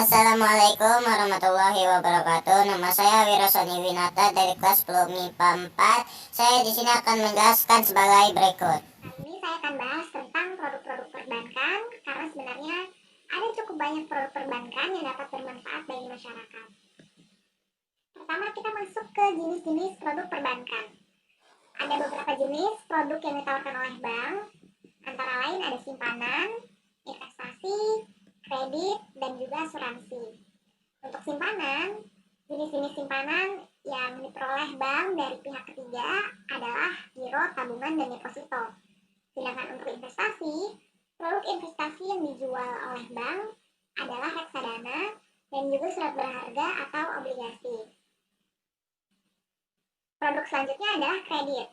Assalamualaikum warahmatullahi wabarakatuh. Nama saya Wiro Sony Winata dari kelas 10 MIPA 4. Saya di sini akan menjelaskan sebagai berikut. Kali ini saya akan bahas tentang produk-produk perbankan karena sebenarnya ada cukup banyak produk perbankan yang dapat bermanfaat bagi masyarakat. Pertama, kita masuk ke jenis-jenis produk perbankan. Ada beberapa jenis produk yang ditawarkan oleh bank, antara lain ada simpanan, investasi, kredit, dan juga asuransi. Untuk simpanan, jenis-jenis simpanan yang diperoleh bank dari pihak ketiga adalah giro, tabungan, dan deposito. Sedangkan untuk investasi, produk investasi yang dijual oleh bank adalah reksadana dan juga surat berharga atau obligasi. Produk selanjutnya adalah kredit.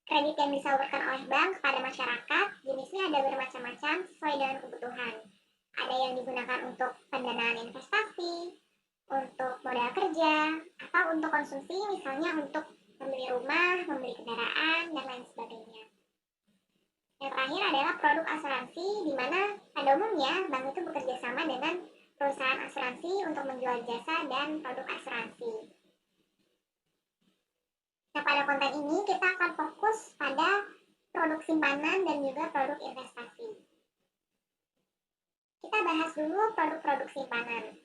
Kredit yang disalurkan oleh bank kepada masyarakat, jenisnya ada bermacam-macam sesuai dengan kebutuhan. Ada yang digunakan untuk pendanaan investasi, untuk modal kerja, atau untuk konsumsi, misalnya untuk membeli rumah, membeli kendaraan, dan lain sebagainya. Yang terakhir adalah produk asuransi, di mana pada umumnya bank itu bekerja sama dengan perusahaan asuransi untuk menjual jasa dan produk asuransi. Nah, pada konten ini kita akan fokus pada produk simpanan dan juga produk investasi. Kita bahas dulu produk-produk simpanan.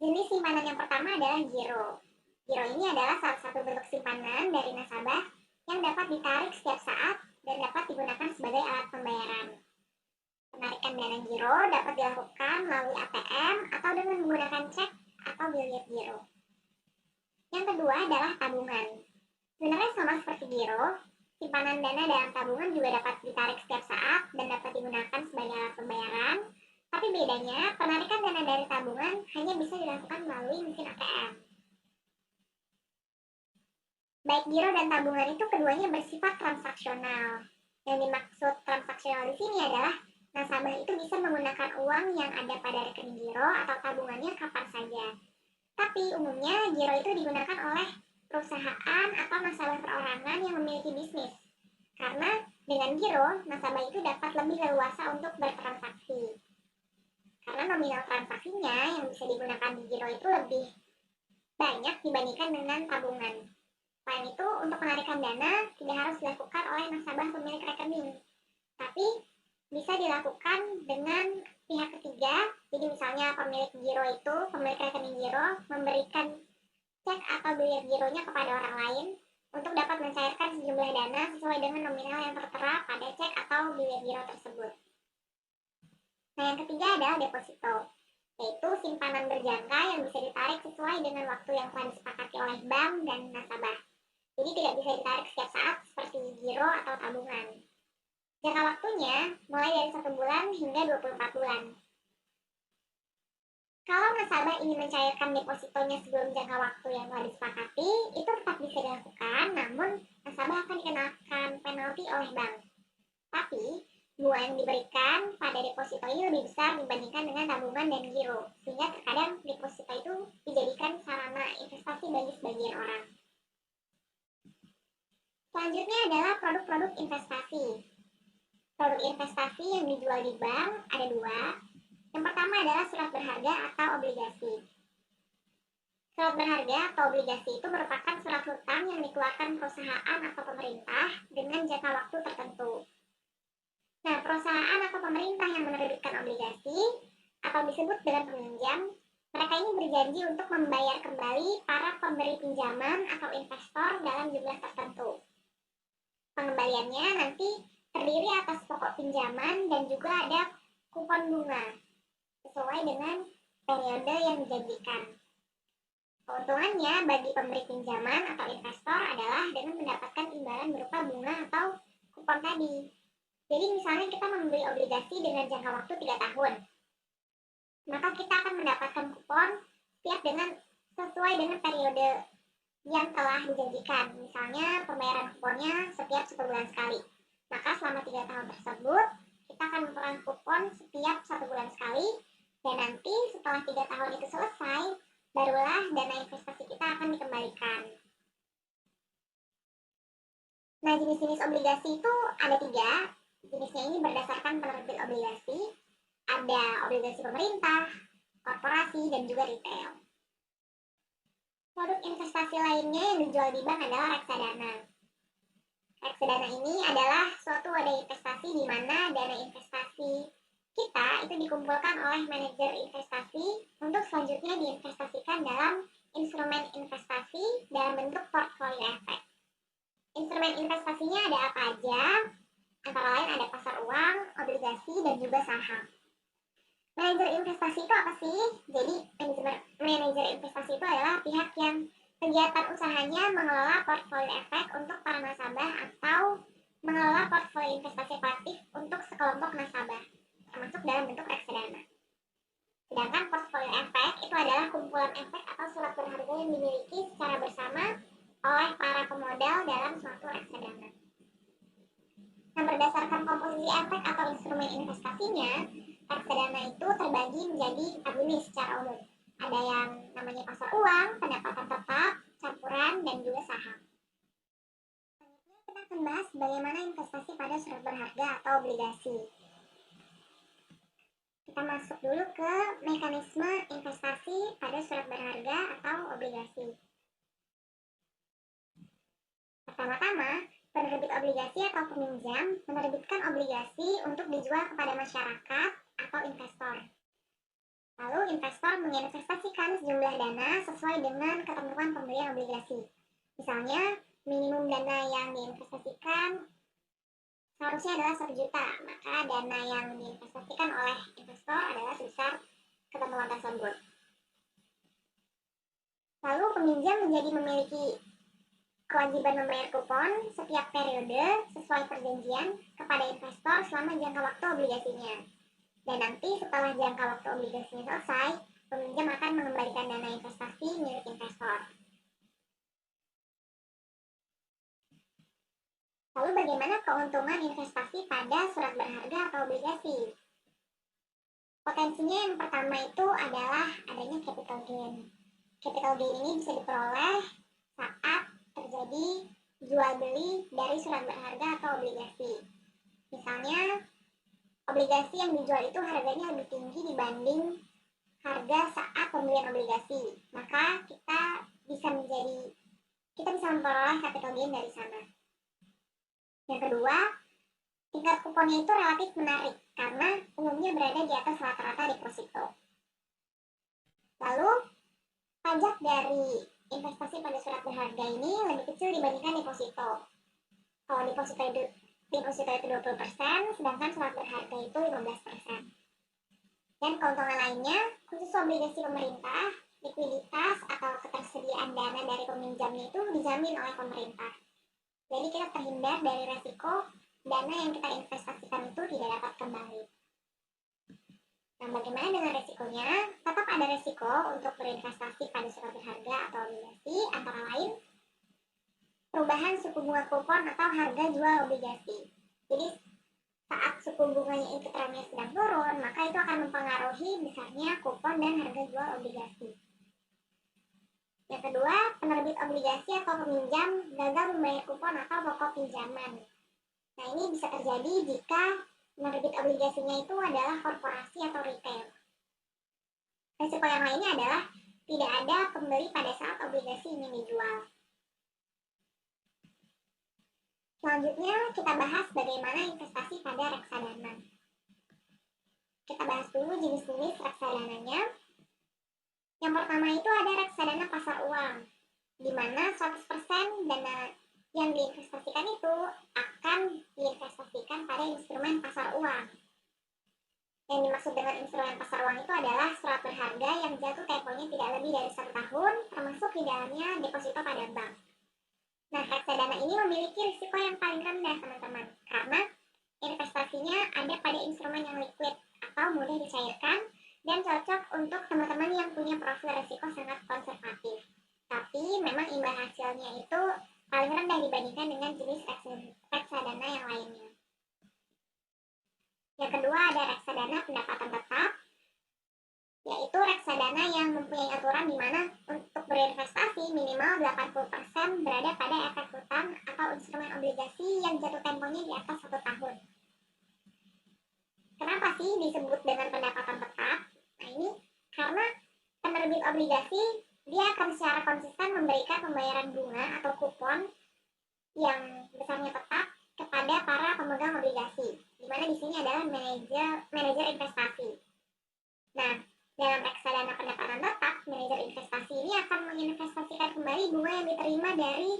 Jenis simpanan yang pertama adalah giro. Giro ini adalah salah satu bentuk simpanan dari nasabah yang dapat ditarik setiap saat dan dapat digunakan sebagai alat pembayaran. Penarikan dana giro dapat dilakukan melalui ATM atau dengan menggunakan cek atau biljet giro. Yang kedua adalah tabungan. Sebenarnya sama seperti giro, simpanan dana dalam tabungan juga dapat ditarik setiap saat dan dapat digunakan sebagai alat pembayaran. Tapi bedanya, penarikan dana dari tabungan hanya bisa dilakukan melalui mesin ATM. Baik giro dan tabungan itu keduanya bersifat transaksional. Yang dimaksud transaksional di sini adalah nasabah itu bisa menggunakan uang yang ada pada rekening giro atau tabungannya kapan saja. Tapi umumnya giro itu digunakan oleh perusahaan atau nasabah perorangan yang memiliki bisnis. Karena dengan giro, nasabah itu dapat lebih leluasa untuk bertransaksi. Karena nominal transaksinya yang bisa digunakan di giro itu lebih banyak dibandingkan dengan tabungan. Selain itu, untuk penarikan dana tidak harus dilakukan oleh nasabah pemilik rekening, tapi bisa dilakukan dengan pihak ketiga. Jadi misalnya pemilik rekening giro memberikan cek atau biljet gironya kepada orang lain untuk dapat mencairkan sejumlah dana sesuai dengan nominal yang tertera pada cek atau biljet giro tersebut. Nah, yang ketiga adalah deposito, yaitu simpanan berjangka yang bisa ditarik sesuai dengan waktu yang telah disepakati oleh bank dan nasabah. Jadi tidak bisa ditarik setiap saat seperti giro atau tabungan. Jangka waktunya mulai dari 1 bulan hingga 24 bulan. Kalau nasabah ingin mencairkan depositonya sebelum jangka waktu yang telah disepakati, itu tetap bisa dilakukan, namun nasabah akan dikenakan penalti oleh bank. Tapi, bunga yang diberikan pada deposito ini lebih besar dibandingkan dengan tabungan dan giro, sehingga terkadang deposito itu dijadikan sarana investasi bagi sebagian orang. Selanjutnya adalah produk-produk investasi. Produk investasi yang dijual di bank ada dua. Yang pertama adalah surat berharga atau obligasi. Surat berharga atau obligasi itu merupakan surat hutang yang dikeluarkan perusahaan atau pemerintah dengan jangka waktu tertentu. Nah, perusahaan atau pemerintah yang menerbitkan obligasi atau disebut dengan peminjam, mereka ini berjanji untuk membayar kembali para pemberi pinjaman atau investor dalam jumlah tertentu. Pengembaliannya nanti terdiri atas pokok pinjaman dan juga ada kupon bunga sesuai dengan periode yang dijanjikan. Keuntungannya bagi pemberi pinjaman atau investor adalah dengan mendapatkan imbalan berupa bunga atau kupon tadi. Jadi misalnya kita membeli obligasi dengan jangka waktu 3 tahun, maka kita akan mendapatkan kupon sesuai dengan periode yang telah dijanjikan. Misalnya pembayaran kuponnya setiap 1 bulan sekali. Maka selama 3 tahun tersebut, kita akan memperoleh kupon setiap 1 bulan sekali, dan nanti setelah 3 tahun itu selesai, barulah dana investasi kita akan dikembalikan. Nah, jenis-jenis obligasi itu ada 3. Jenisnya ini berdasarkan penerbit obligasi. Ada obligasi pemerintah, korporasi, dan juga retail. Produk investasi lainnya yang dijual di bank adalah reksadana. Reksadana ini adalah suatu wadah investasi di mana dana investasi kita itu dikumpulkan oleh manajer investasi untuk selanjutnya diinvestasikan dalam instrumen investasi dalam bentuk portfolio efek. Instrumen investasinya ada apa aja? Antara lain ada pasar uang, obligasi, dan juga saham. Manajer investasi itu apa sih? Jadi manajer investasi itu adalah pihak yang kegiatan usahanya mengelola portfolio efek untuk para nasabah atau mengelola portfolio investasi pasif untuk sekelompok nasabah, termasuk dalam bentuk reksadana. Sedangkan portfolio efek itu adalah kumpulan efek atau surat berharga yang dimiliki secara bersama oleh para pemodal dalam suatu reksadana. Nah, berdasarkan komposisi efek atau instrumen investasinya, reksadana itu terbagi menjadi 4 jenis secara umum. Ada yang namanya pasar uang, pendapatan tetap, campuran, dan juga saham. Selanjutnya kita akan bahas bagaimana investasi pada surat berharga atau obligasi. Kita masuk dulu ke mekanisme investasi pada surat berharga atau obligasi. Pertama-tama, penerbit obligasi atau peminjam menerbitkan obligasi untuk dijual kepada masyarakat atau investor. Lalu investor menginvestasikan sejumlah dana sesuai dengan ketentuan pembelian obligasi. Misalnya, minimum dana yang diinvestasikan seharusnya adalah 1 juta, maka dana yang diinvestasikan oleh investor adalah sebesar ketentuan tersebut. Lalu peminjam menjadi memiliki kewajiban membayar kupon setiap periode sesuai perjanjian kepada investor selama jangka waktu obligasinya. Dan nanti setelah jangka waktu obligasinya selesai, peminjam akan mengembalikan dana investasi milik investor. Lalu bagaimana keuntungan investasi pada surat berharga atau obligasi? Potensinya yang pertama itu adalah adanya capital gain. Capital gain ini bisa diperoleh saat terjadi jual beli dari surat berharga atau obligasi. Misalnya, obligasi yang dijual itu harganya lebih tinggi dibanding harga saat pembelian obligasi. Maka kita bisa memperoleh capital gain dari sana. Yang kedua, tingkat kuponnya itu relatif menarik karena umumnya berada di atas rata-rata deposito. Lalu, pajak dari investasi pada surat berharga ini lebih kecil dibandingkan deposito. Kalau deposito itu 20%, sedangkan surat berharga itu 15%. Dan keuntungan lainnya, khusus obligasi pemerintah, likuiditas atau ketersediaan dana dari peminjamnya itu dijamin oleh pemerintah. Jadi kita terhindar dari resiko dana yang kita investasikan itu tidak dapat kembali. Nah, bagaimana dengan resikonya? Tetap ada resiko untuk berinvestasi pada surat berharga atau obligasi, antara lain perubahan suku bunga kupon atau harga jual obligasi. Jadi saat suku bunganya itu trennya sedang turun, maka itu akan mempengaruhi besarnya kupon dan harga jual obligasi. Yang kedua, penerbit obligasi atau peminjam gagal membayar kupon atau pokok pinjaman. Nah, ini bisa terjadi jika penerbit obligasinya itu adalah korporasi atau retail. Risiko yang lainnya adalah tidak ada pembeli pada saat obligasi ini dijual. Selanjutnya kita bahas bagaimana investasi pada reksadana. Kita bahas dulu jenis-jenis reksadananya. Yang pertama itu ada reksadana pasar uang, di mana 100% dana yang diinvestasikan itu akan diinvestasikan pada instrumen pasar uang. Yang dimaksud dengan instrumen pasar uang itu adalah surat berharga yang jatuh temponya tidak lebih dari 1 tahun, termasuk di dalamnya deposito pada bank. Nah, reksadana ini memiliki risiko yang paling rendah, teman-teman, karena investasinya ada pada instrumen yang liquid atau mudah dicairkan dan cocok untuk teman-teman yang punya profil risiko sangat konservatif. Tapi memang imbal hasilnya itu paling rendah dibandingkan dengan jenis reksadana yang lainnya. Yang kedua ada reksadana pendapatan tetap, yaitu reksadana yang mempunyai aturan di mana untuk berinvestasi minimal 80% berada pada efek hutang atau instrumen obligasi yang jatuh temponya di atas 1 tahun. Kenapa sih disebut dengan pendapatan tetap? Nah, ini Karena penerbit obligasi dia akan secara konsisten memberikan pembayaran bunga atau kupon yang besarnya tetap kepada para pemegang obligasi, di mana di sini adalah manajer investasi. Nah, dalam reksadana pendapatan tetap, manajer investasi ini akan menginvestasikan kembali bunga yang diterima dari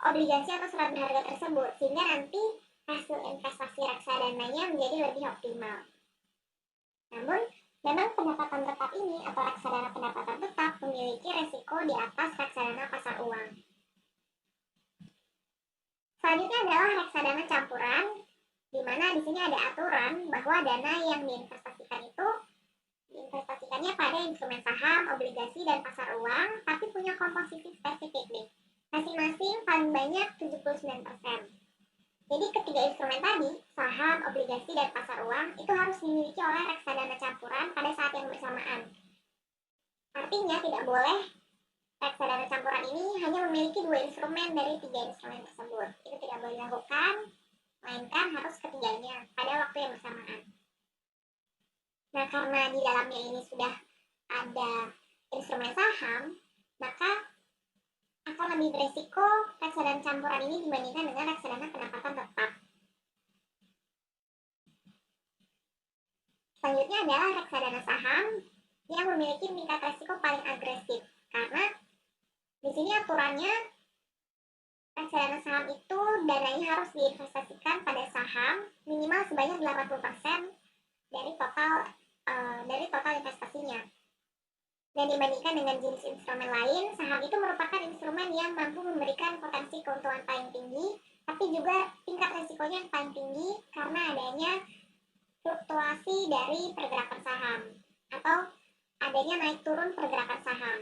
obligasi atau surat berharga tersebut, sehingga nanti hasil investasi reksadananya menjadi lebih optimal. Namun, memang pendapatan tetap ini atau reksadana pendapatan tetap memiliki resiko di atas reksadana pasar uang. Selanjutnya adalah reksadana campuran, di mana di sini ada aturan bahwa dana yang diinvestasikannya pada instrumen saham, obligasi, dan pasar uang, tapi punya komposisi spesifik nih. Masing-masing paling banyak 79%. Jadi ketiga instrumen tadi, saham, obligasi, dan pasar uang, itu harus dimiliki oleh reksadana campuran pada saat yang bersamaan. Artinya tidak boleh reksadana campuran ini hanya memiliki 2 instrumen dari 3 instrumen tersebut. Itu tidak boleh dilakukan, melainkan harus ketiganya pada waktu yang bersamaan. Nah, karena di dalamnya ini sudah ada instrumen saham, maka akan lebih beresiko reksadana campuran ini dibandingkan dengan reksadana pendapatan tetap. Selanjutnya adalah reksadana saham yang memiliki tingkat resiko paling agresif, karena di sini aturannya reksadana saham itu dananya harus diinvestasikan pada saham minimal sebanyak 80% dari total investasinya. Dan dibandingkan dengan jenis instrumen lain, saham itu merupakan instrumen yang mampu memberikan potensi keuntungan paling tinggi, tapi juga tingkat resikonya yang paling tinggi karena adanya fluktuasi dari pergerakan saham atau adanya naik turun pergerakan saham.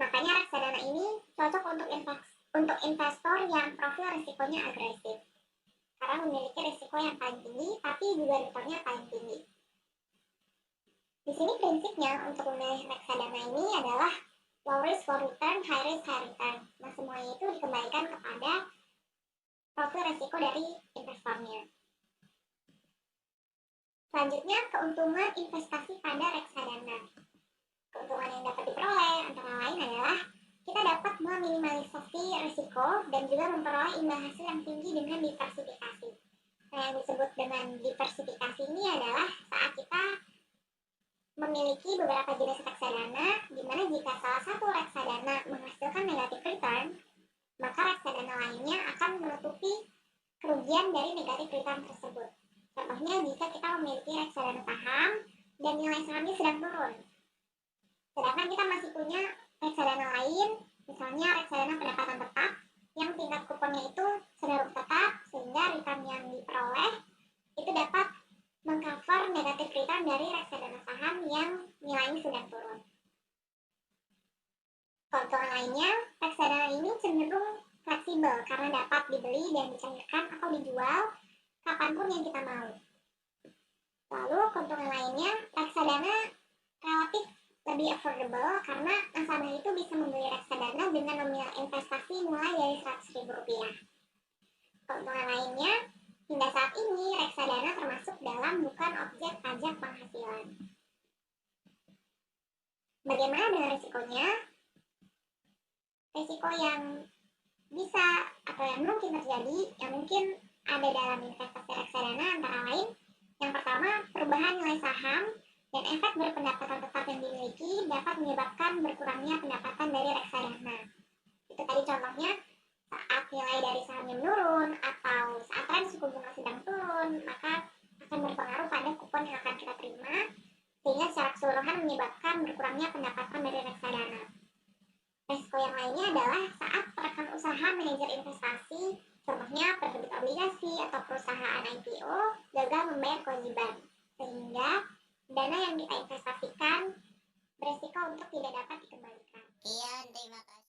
Makanya reksadana ini cocok untuk investor yang profil risikonya agresif, karena memiliki risiko yang paling tinggi, tapi juga returnnya paling tinggi. Di sini prinsipnya untuk memilih reksadana ini adalah low risk low return, high risk high return. Nah, semuanya itu dikembalikan kepada profil risiko dari investornya. Selanjutnya, keuntungan investasi pada reksadana. Keuntungan yang dapat diperoleh antara lain adalah kita dapat meminimalisasi risiko dan juga memperoleh imbal hasil yang tinggi dengan diversifikasi. Nah, yang disebut dengan diversifikasi ini adalah saat kita memiliki beberapa jenis reksadana, di mana jika salah satu reksadana menghasilkan negatif return, maka reksadana lainnya akan menutupi kerugian dari negatif return tersebut. Contohnya jika kita memiliki reksadana saham dan nilai sahamnya sedang turun, sedangkan kita masih punya reksadana lain, misalnya reksadana pendapatan tetap, yang tingkat kuponnya itu cenderung tetap, sehingga return yang diperoleh itu dapat mengcover negatif return dari reksadana saham yang nilainya sedang turun. Keuntungan lainnya, reksadana ini cenderung fleksibel karena dapat dibeli dan dicairkan atau dijual kapanpun yang kita mau. Lalu keuntungan lainnya, reksadana relatif lebih affordable karena nasabah itu bisa membeli reksadana dengan nominal investasi mulai dari Rp100.000. Keuntungan lainnya, hingga saat ini reksadana termasuk dalam bukan objek pajak penghasilan. Bagaimana dengan risikonya? Risiko yang bisa atau yang mungkin terjadi, yang mungkin ada dalam investasi reksadana antara lain, yang pertama, perubahan nilai saham dan efek berpendapatan tetap yang dimiliki dapat menyebabkan berkurangnya pendapatan dari reksadana. Itu tadi contohnya, saat nilai dari sahamnya menurun atau saat tren suku bunga sedang turun, maka akan berpengaruh pada kupon yang akan kita terima, sehingga secara keseluruhan menyebabkan berkurangnya pendapatan dari reksadana. Risiko yang lainnya adalah saat rekan usaha manajer investasi, contohnya penerbit obligasi atau perusahaan IPO, gagal membayar kewajiban, sehingga dana yang kita investasikan berisiko untuk tidak dapat dikembalikan. Sekian, terima kasih.